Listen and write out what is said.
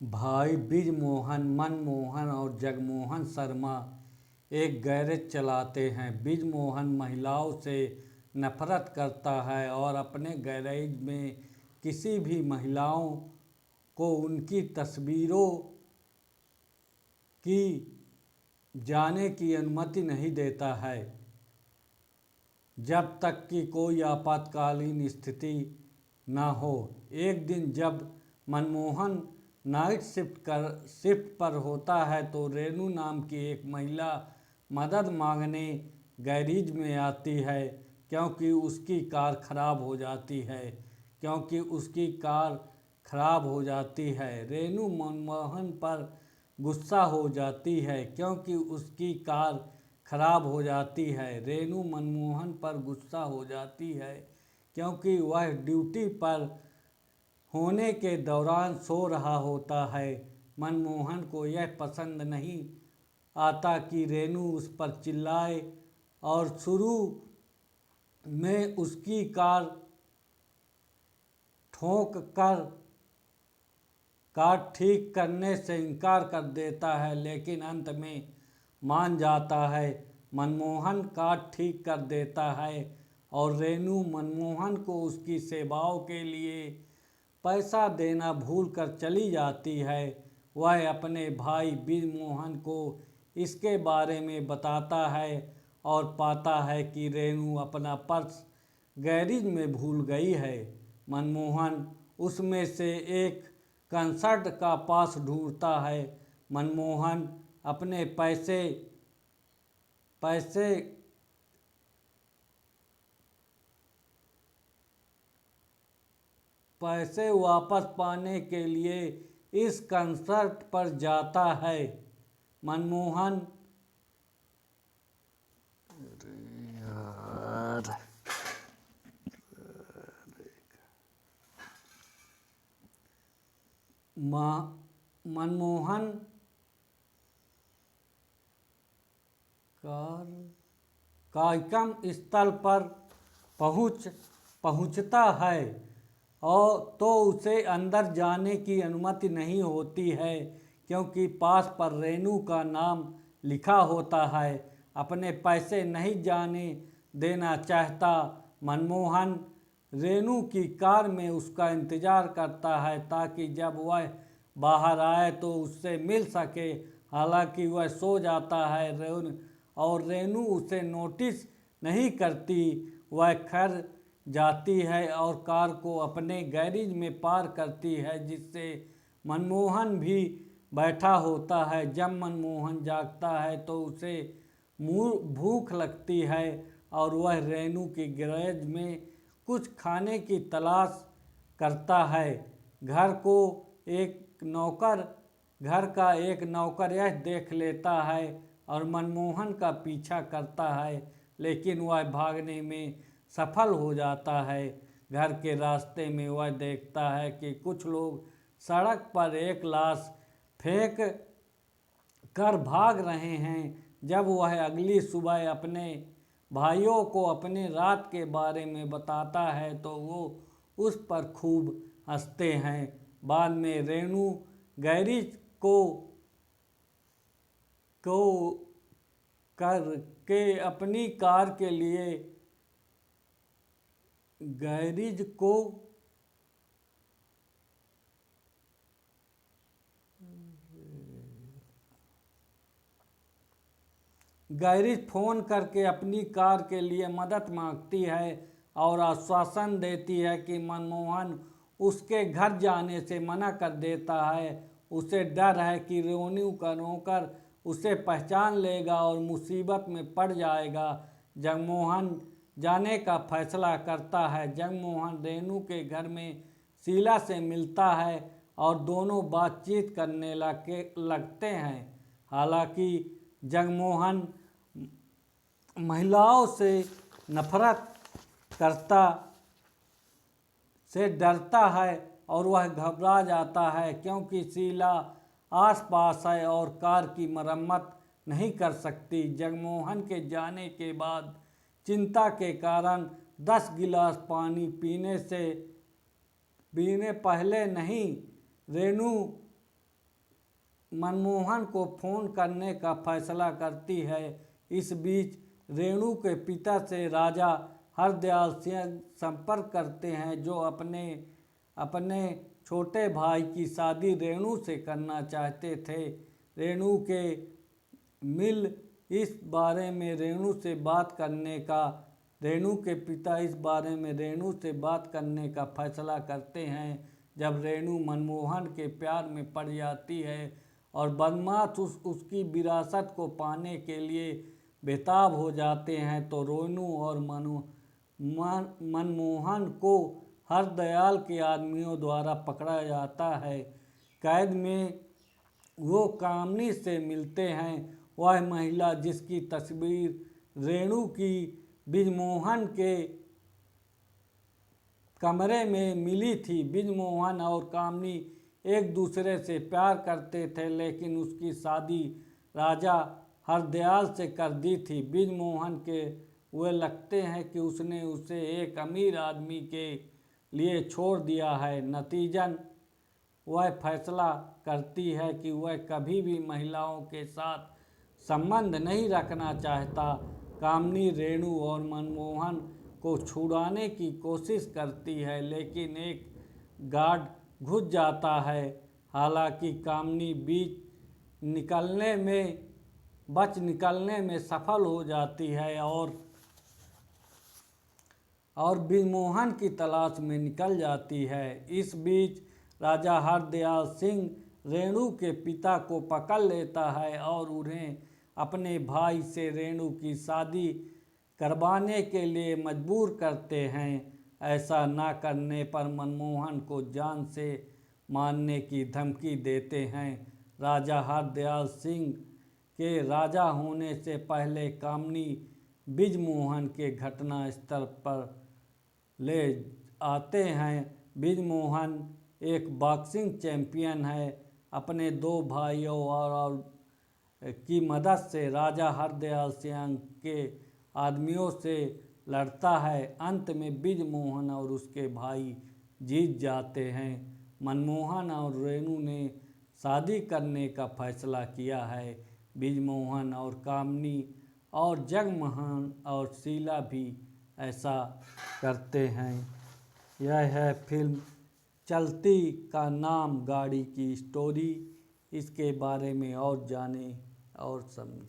भाई बिजमोहन, मनमोहन और जगमोहन शर्मा एक गैरेज चलाते हैं। बिजमोहन महिलाओं से नफरत करता है और अपने गैरेज में किसी भी महिलाओं को उनकी तस्वीरों की जाने की अनुमति नहीं देता है जब तक कि कोई आपातकालीन स्थिति न हो। एक दिन जब मनमोहन नाइट शिफ्ट पर होता है तो रेनू नाम की एक महिला मदद मांगने गैरेज में आती है क्योंकि उसकी कार खराब हो जाती है। रेनू मनमोहन पर गुस्सा हो जाती है क्योंकि उसकी कार खराब हो जाती है। रेनू मनमोहन पर गुस्सा हो जाती है क्योंकि वह ड्यूटी पर होने के दौरान सो रहा होता है। मनमोहन को यह पसंद नहीं आता कि रेनू उस पर चिल्लाए और शुरू में उसकी कार ठोंक कर कार ठीक करने से इनकार कर देता है, लेकिन अंत में मान जाता है। मनमोहन कार ठीक कर देता है और रेनू मनमोहन को उसकी सेवाओं के लिए पैसा देना भूलकर चली जाती है। वह अपने भाई बिजमोहन को इसके बारे में बताता है और पाता है कि रेनू अपना पर्स गैरेज में भूल गई है। मनमोहन उसमें से एक कंसर्ट का पास ढूंढता है। मनमोहन अपने पैसे वापस पाने के लिए इस कंसर्ट पर जाता है। मनमोहन मनमोहन कार्यक्रम स्थल पर पहुंचता है और तो उसे अंदर जाने की अनुमति नहीं होती है क्योंकि पास पर रेनू का नाम लिखा होता है। अपने पैसे नहीं जाने देना चाहता मनमोहन रेनू की कार में उसका इंतज़ार करता है ताकि जब वह बाहर आए तो उससे मिल सके। हालांकि वह सो जाता है और रेनू उसे नोटिस नहीं करती। वह घर जाती है और कार को अपने गैरेज में पार करती है जिससे मनमोहन भी बैठा होता है। जब मनमोहन जागता है तो उसे भूख लगती है और वह रेनू के गैरेज में कुछ खाने की तलाश करता है। घर का एक नौकर यह देख लेता है और मनमोहन का पीछा करता है, लेकिन वह भागने में सफल हो जाता है। घर के रास्ते में वह देखता है कि कुछ लोग सड़क पर एक लाश फेंक कर भाग रहे हैं। जब वह अगली सुबह अपने भाइयों को अपने रात के बारे में बताता है तो वो उस पर खूब हंसते हैं। बाद में रेनू गैरेज को करके अपनी कार के लिए गैरेज फोन करके अपनी कार के लिए मदद मांगती है और आश्वासन देती है कि मनमोहन उसके घर जाने से मना कर देता है। उसे डर है कि रेनू का नौकर उसे पहचान लेगा और मुसीबत में पड़ जाएगा। जगमोहन जाने का फैसला करता है। जगमोहन रेनू के घर में शीला से मिलता है और दोनों बातचीत करने लगते हैं। हालांकि जगमोहन महिलाओं से नफरत करता से डरता है और वह घबरा जाता है क्योंकि शीला आसपास है और कार की मरम्मत नहीं कर सकती। जगमोहन के जाने के बाद चिंता के कारण 10 गिलास पानी पीने पहले नहीं रेनू मनमोहन को फ़ोन करने का फैसला करती है। इस बीच रेणु के पिता से राजा हरदयाल सिंह संपर्क करते हैं, जो अपने छोटे भाई की शादी रेणु से करना चाहते थे। रेणु के मिल इस बारे में रेणु से बात करने का रेणु के पिता इस बारे में रेणु से बात करने का फैसला करते हैं। जब रेणु मनमोहन के प्यार में पड़ जाती है और बदमाश उसकी विरासत को पाने के लिए बेताब हो जाते हैं, तो रेणु और मनमोहन को हरदयाल के आदमियों द्वारा पकड़ा जाता है। कैद में वो कामनी से मिलते हैं, वह महिला जिसकी तस्वीर रेणु की बिजमोहन के कमरे में मिली थी। बिजमोहन और कामनी एक दूसरे से प्यार करते थे, लेकिन उसकी शादी राजा हरदयाल से कर दी थी। बिजमोहन के वे लगते हैं कि उसने उसे एक अमीर आदमी के लिए छोड़ दिया है। नतीजन वह फैसला करती है कि वह कभी भी महिलाओं के साथ संबंध नहीं रखना चाहता। कामनी रेणु और मनमोहन को छुड़ाने की कोशिश करती है, लेकिन एक गार्ड घुस जाता है। हालांकि कामनी बच निकलने में सफल हो जाती है और बिजमोहन की तलाश में निकल जाती है। इस बीच राजा हरदयाल सिंह रेणु के पिता को पकड़ लेता है और उन्हें अपने भाई से रेणु की शादी करवाने के लिए मजबूर करते हैं। ऐसा न करने पर मनमोहन को जान से मारने की धमकी देते हैं। राजा हरदयाल सिंह के राजा होने से पहले कामनी बिजमोहन के घटना स्थल पर ले आते हैं। बिजमोहन एक बॉक्सिंग चैंपियन है। अपने दो भाइयों और की मदद से राजा हरदयाल सिंह के आदमियों से लड़ता है। अंत में बिजमोहन और उसके भाई जीत जाते हैं। मनमोहन और रेणु ने शादी करने का फैसला किया है। बिजमोहन और कामनी और जगमोहन और शीला भी ऐसा करते हैं। यह है फिल्म चलती का नाम गाड़ी की स्टोरी। इसके बारे में और जानें और समझें।